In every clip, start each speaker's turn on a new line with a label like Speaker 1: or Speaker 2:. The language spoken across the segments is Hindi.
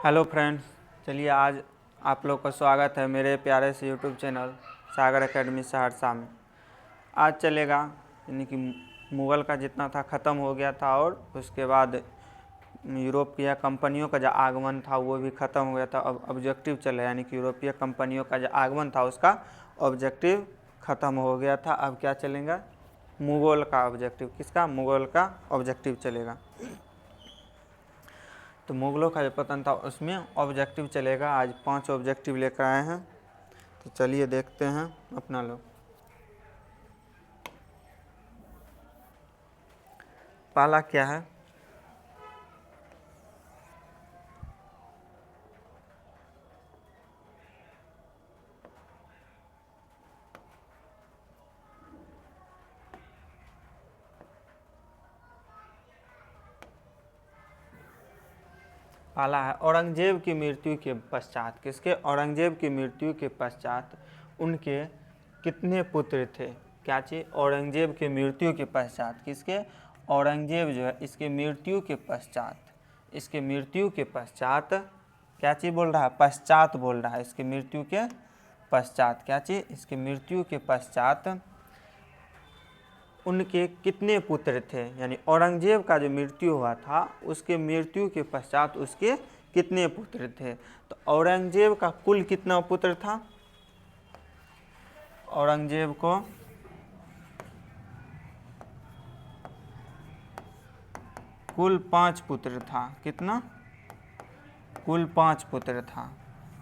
Speaker 1: हेलो फ्रेंड्स, चलिए आज आप लोग का स्वागत है मेरे प्यारे से यूट्यूब चैनल सागर एकेडमी सहरसा में। आज चलेगा यानी कि मुग़ल का जितना था ख़त्म हो गया था और उसके बाद यूरोपीय कंपनियों का जो आगमन था वो भी ख़त्म हो गया था। अब ऑब्जेक्टिव चले यानी कि यूरोपीय कंपनियों का जो आगमन था उसका ऑब्जेक्टिव ख़त्म हो गया था। अब क्या चलेगा? मुग़ल का ऑब्जेक्टिव। किसका? मुग़ल का ऑब्जेक्टिव चलेगा। तो मुग़लों का जो पतन था उसमें ऑब्जेक्टिव चलेगा। आज 5 ऑब्जेक्टिव लेकर आए हैं, तो चलिए देखते हैं अपना लोग। पहला क्या है? पहला है औरंगजेब की मृत्यु के पश्चात। किसके? औरंगजेब की मृत्यु के पश्चात उनके कितने पुत्र थे? क्या चीज़? औरंगजेब की मृत्यु के पश्चात। किसके? औरंगजेब जो है इसके मृत्यु के पश्चात, इसके मृत्यु के पश्चात क्या चीज़ बोल रहा है? पश्चात बोल रहा है। इसकी मृत्यु के पश्चात क्या चीज़? इसकी मृत्यु के पश्चात उनके कितने पुत्र थे? यानी औरंगजेब का जो मृत्यु हुआ था उसके मृत्यु के पश्चात उसके कितने पुत्र थे? तो औरंगजेब का कुल कितना पुत्र था? औरंगजेब को कुल 5 पुत्र था। कितना? कुल 5 पुत्र था।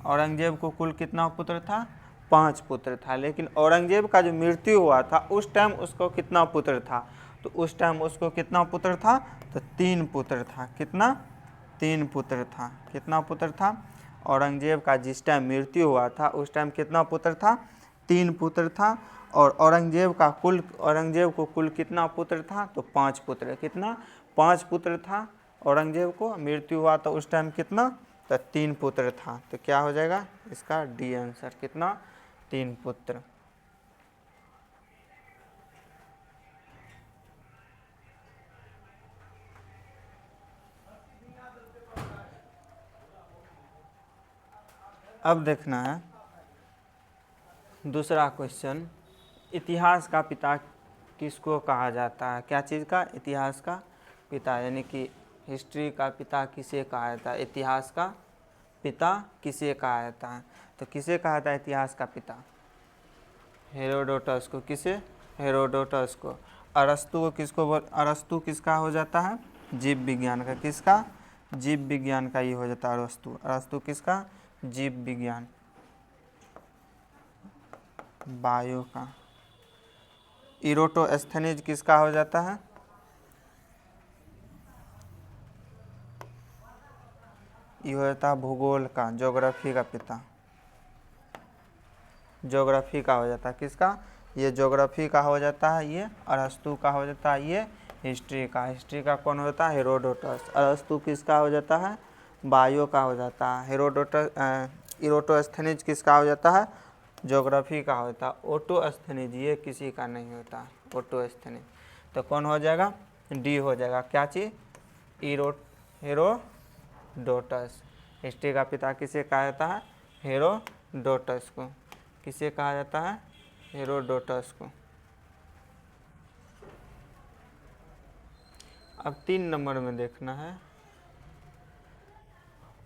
Speaker 1: औरंगजेब को कुल कितना पुत्र था? 5 पुत्र था। लेकिन औरंगजेब का जो मृत्यु हुआ था उस टाइम उसको कितना पुत्र था? तो उस टाइम उसको कितना पुत्र था? तो 3 पुत्र था। कितना? 3 पुत्र था। कितना पुत्र था? औरंगजेब का जिस टाइम मृत्यु हुआ था उस टाइम कितना पुत्र था? 3 पुत्र था। और औरंगजेब को कुल कितना पुत्र था? तो 5 पुत्र। कितना? 5 पुत्र था। औरंगजेब को मृत्यु हुआ तो उस टाइम कितना? तो 3 पुत्र था। तो क्या हो जाएगा इसका? D answer. कितना? 3 पुत्र। अब देखना है दूसरा क्वेश्चन। इतिहास का पिता किसको कहा जाता है? क्या चीज़ का? इतिहास का पिता, यानी कि हिस्ट्री का पिता किसे कहा जाता है? इतिहास का पिता किसे कहा जाता है? तो किसे कहा जाता है इतिहास का पिता? हेरोडोटस को। किसे? हेरोडोटस को। अरस्तु को किसको अरस्तु किसका हो जाता है? जीव विज्ञान का। किसका? जीव विज्ञान का ये हो जाता है अरस्तु। अरस्तु किसका? जीव विज्ञान, बायो का। इरोटोस्थेनीज किसका हो जाता है? ये हो जाता है भूगोल का, ज्योग्राफी का पिता। ज्योग्राफी का हो जाता है। किसका? ये ज्योग्राफी का हो जाता है। ये अरस्तु का हो जाता है। ये हिस्ट्री का। हिस्ट्री का कौन हो जाता है? हेरोडोटस। अरस्तु किसका हो जाता है? बायो का हो जाता है। इरोटोस्थेनीज किसका हो जाता है? ज्योग्राफी का होता है। ओटोस्थेनीज ये किसी का नहीं होता। ओटोस्थेनीज तो कौन हो जाएगा? डी हो जाएगा। क्या चीज़? हेरोडोटस। हिस्ट्री का पिता किसे कहा जाता है? हेरोडोटस को। किसे कहा जाता है? हेरोडोटस को। अब 3 नंबर में देखना है।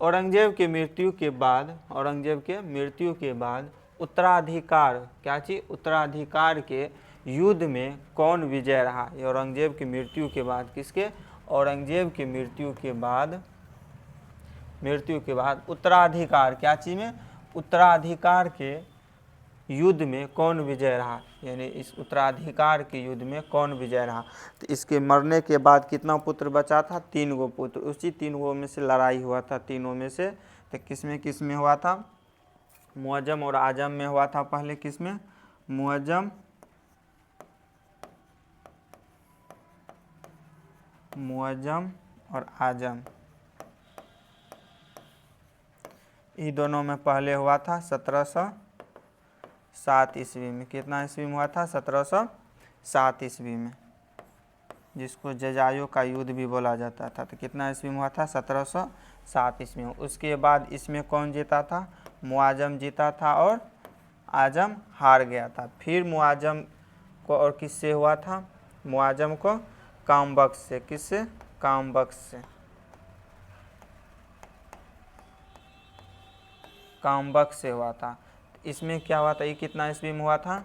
Speaker 1: औरंगजेब के मृत्यु के बाद, औरंगजेब के मृत्यु के बाद उत्तराधिकार, क्या चीज? उत्तराधिकार के युद्ध में कौन विजय रहा? ये औरंगजेब की मृत्यु के बाद किसके? औरंगजेब की मृत्यु के बाद उत्तराधिकार, क्या चीज में? उत्तराधिकार के युद्ध में कौन विजय रहा? यानी इस उत्तराधिकार के युद्ध में कौन विजय रहा? तो इसके मरने के बाद कितना पुत्र बचा था? 3 गो पुत्र। उसी 3 गो में से लड़ाई हुआ था, तीनों में से। तो किस में हुआ था? मुअज्जम और आजम में हुआ था। पहले किस में? मुअज्जम और आजम, ये दोनों में पहले हुआ था 1707 ईस्वी में। कितना ईस्वी में हुआ था? 1707 ईस्वी में। जिसको जजायों का युद्ध भी बोला जाता था। तो कितना ईस्वी में हुआ था? 1707 ईस्वी में। उसके बाद इसमें कौन जीता था? मुआजम जीता था और आजम हार गया था। फिर मुआजम को और किससे हुआ था? मुआजम को कामबख्श से। किससे? कामबख्श से। कामबख्श से हुआ था। इसमें क्या हुआ था? ये कितना ईस्वी में हुआ था?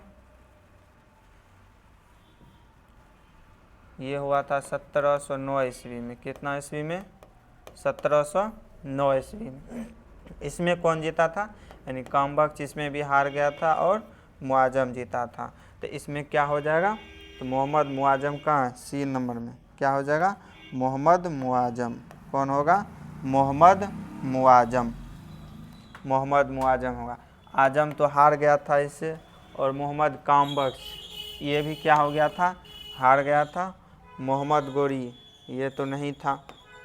Speaker 1: ये हुआ था 1709 ईस्वी में। कितना ईस्वी में? 1709 ईस्वी में। इसमें कौन जीता था? यानी कामबख्श इसमें भी हार गया था और मुआजम जीता था। तो इसमें क्या हो जाएगा? तो मोहम्मद मुआजम का सी नंबर में क्या हो जाएगा? मोहम्मद मुआजम। कौन होगा? मोहम्मद मुआजम। मोहम्मद मुआजम होगा। आजम तो हार गया था इससे, और मोहम्मद कामबख्श ये भी क्या हो गया था? हार गया था। मोहम्मद गोरी ये तो नहीं था,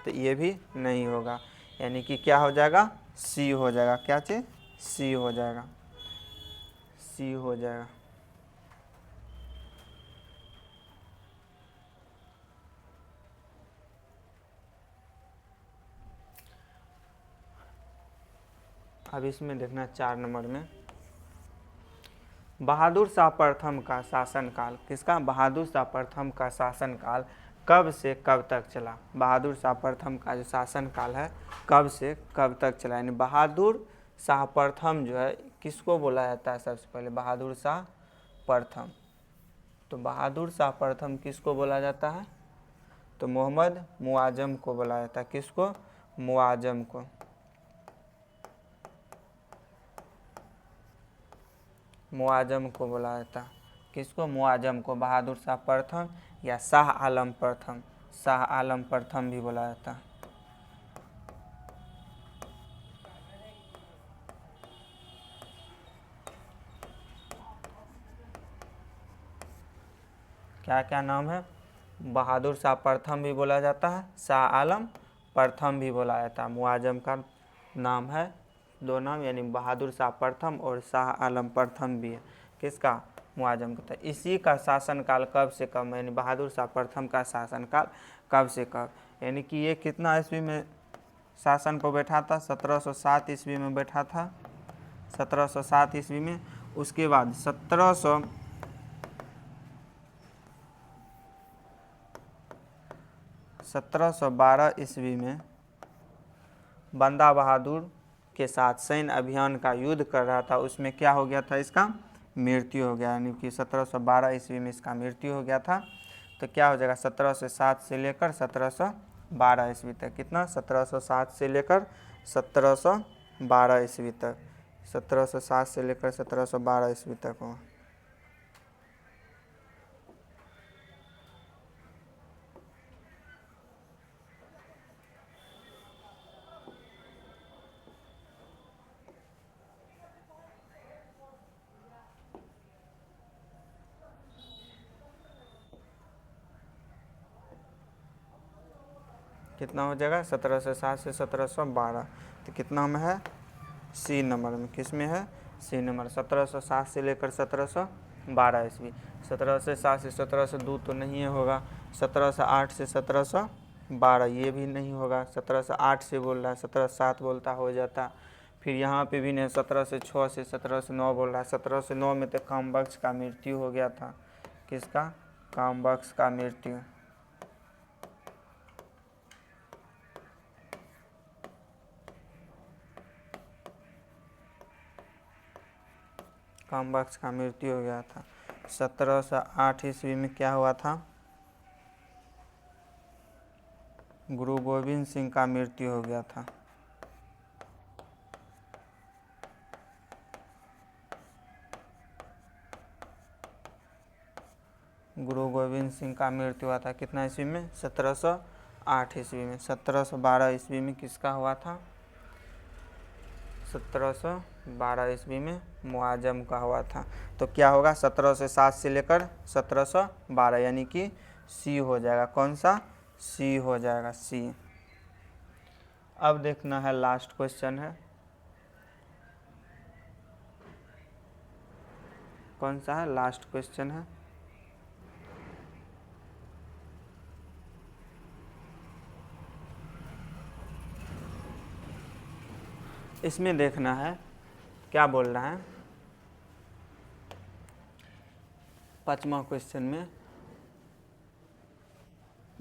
Speaker 1: तो ये भी नहीं होगा। यानी कि क्या हो जाएगा? सी हो जाएगा। क्या चीज़? सी हो जाएगा। सी हो जाएगा। अब इसमें देखना 4 नंबर में, बहादुर शाह प्रथम का शासनकाल। किसका? बहादुर शाह प्रथम का शासनकाल कब से कब तक चला? बहादुर शाह प्रथम का जो शासनकाल है कब से कब तक चला? यानी बहादुर शाह प्रथम जो है किसको बोला जाता है? सबसे पहले बहादुर शाह प्रथम। तो बहादुर शाह प्रथम किसको बोला जाता है? तो मोहम्मद मुआजम को बोला जाता है। किसको? मुआजम को। मुआजम को बोला जाता। किसको? मुआजम को। बहादुर शाह प्रथम या शाह आलम प्रथम। शाह आलम प्रथम भी बोला जाता। क्या क्या नाम है? बहादुर शाह प्रथम भी बोला जाता है, शाह आलम प्रथम भी बोला जाता है। मुआजम का नाम है, दो नाम, यानी बहादुर शाह प्रथम और शाह आलम प्रथम भी है। किसका? मुआजम का। इसी का शासनकाल कब से कब, यानी बहादुर शाह प्रथम का शासनकाल कब से कब, यानी कि ये कितना ईस्वी में शासन पर बैठा था? 1707 ईस्वी में बैठा था। 1707 ईस्वी में। उसके बाद 1712 ईस्वी में बंदा बहादुर के साथ सैन्य अभियान का युद्ध कर रहा था। उसमें क्या हो गया था? इसका मृत्यु हो गया। यानी कि 1712 ईस्वी में इसका मृत्यु हो गया था। तो क्या हो जाएगा? 1707 से लेकर 1712 ईस्वी तक। कितना? 1707 से लेकर 1712 ईस्वी तक। 1707 से लेकर 1712 ईस्वी तक हो। कितना हो जाएगा? 1707 से 1712। तो कितना में है? सी नंबर में। किस में है? सी नंबर। 1707 से लेकर 1712 ईस्वी। 1707 से 1702 तो नहीं होगा। 1708 से 1712 ये भी नहीं होगा। 1708 से बोल रहा है, 1707 बोलता हो जाता। फिर यहाँ पे भी नहीं। 1706 से 1709 बोल रहा है। 1709 में तो कामबख्श का मृत्यु हो गया था। किसका? कामबख्श का मृत्यु। कामबख्श का मृत्यु हो गया था। 1708 ईस्वी में क्या हुआ था? गुरु गोविंद सिंह का मृत्यु हो गया था। गुरु गोविंद सिंह का मृत्यु हुआ था। कितना ईस्वी में? 1708 ईस्वी में। 1712 ईस्वी में किसका हुआ था? 1712 ईस्वी में मुआजम का हुआ था। तो क्या होगा? 1707 से लेकर 1712, यानी कि सी हो जाएगा। कौन सा? सी हो जाएगा। सी। अब देखना है, लास्ट क्वेश्चन है। कौन सा है? लास्ट क्वेश्चन है। इसमें देखना है क्या बोल रहा है। 5वां क्वेश्चन में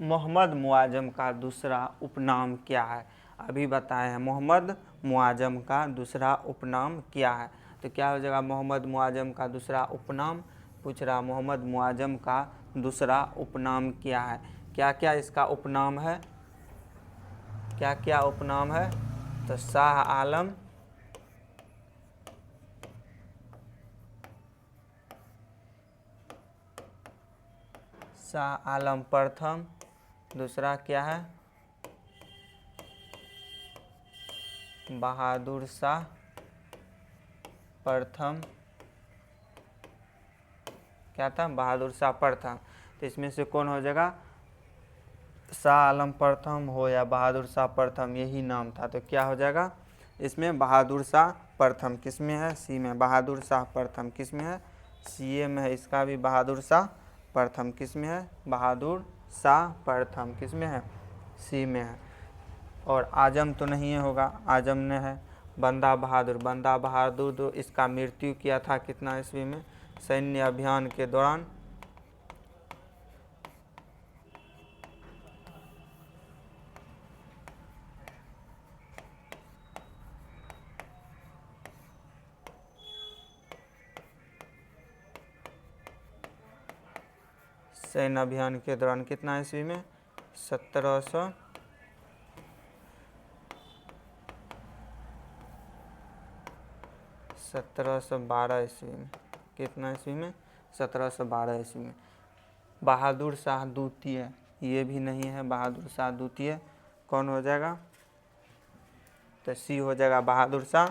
Speaker 1: मोहम्मद मुआजम का दूसरा उपनाम क्या है। अभी बताए हैं मोहम्मद मुआजम का दूसरा उपनाम क्या है। तो क्या हो जाएगा मोहम्मद मुआजम का दूसरा उपनाम। पूछ रहा मोहम्मद मुआजम का दूसरा उपनाम क्या है। क्या क्या इसका उपनाम है, क्या क्या उपनाम है। तो शाह आलम, शाह आलम प्रथम, दूसरा क्या है बहादुर शाह प्रथम, क्या था बहादुर शाह प्रथम। तो इसमें से कौन हो जाएगा, शाह आलम प्रथम हो या बहादुर शाह प्रथम, यही नाम था। तो क्या हो जाएगा इसमें बहादुर शाह प्रथम किस में है, सी में। बहादुर शाह प्रथम किस में है, सी ए में है। इसका भी बहादुर शाह प्रथम किस में है, बहादुर शाह प्रथम किस में है, सी में है। और आजम तो नहीं होगा, आजम ने है बंदा बहादुर। बंदा बहादुर तो इसका मृत्यु किया था कितना ईस्वी में, सैन्य अभियान के दौरान। सैन्य अभियान के दौरान कितना ईस्वी में, 1712 ईस्वी में। कितना ईस्वी में, 1712 ईस्वी में। बहादुर शाह द्वितीय ये भी नहीं है, बहादुर शाह द्वितीय कौन हो जाएगा, तो सी हो जाएगा बहादुर शाह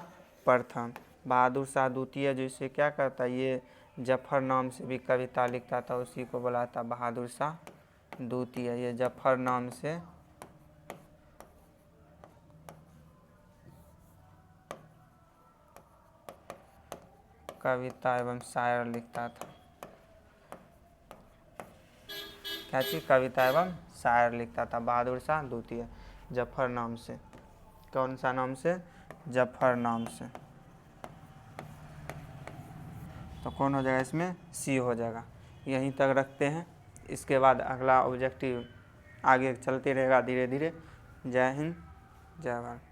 Speaker 1: प्रथम। बहादुर शाह द्वितीय जो इसे क्या करता है, ये जफर नाम से भी कविता लिखता था, उसी को बोला था बहादुर शाह द्वितीय। ये जफर नाम से कविता एवं शायर लिखता था। क्या चीज़, कविता एवं शायर लिखता था बहादुर शाह द्वितीय, जफर नाम से। कौन सा नाम से, जफर नाम से। तो कौन हो जाएगा इसमें, सी हो जाएगा। यहीं तक रखते हैं, इसके बाद अगला ऑब्जेक्टिव आगे चलते रहेगा धीरे धीरे। जय हिंद, जय भारत।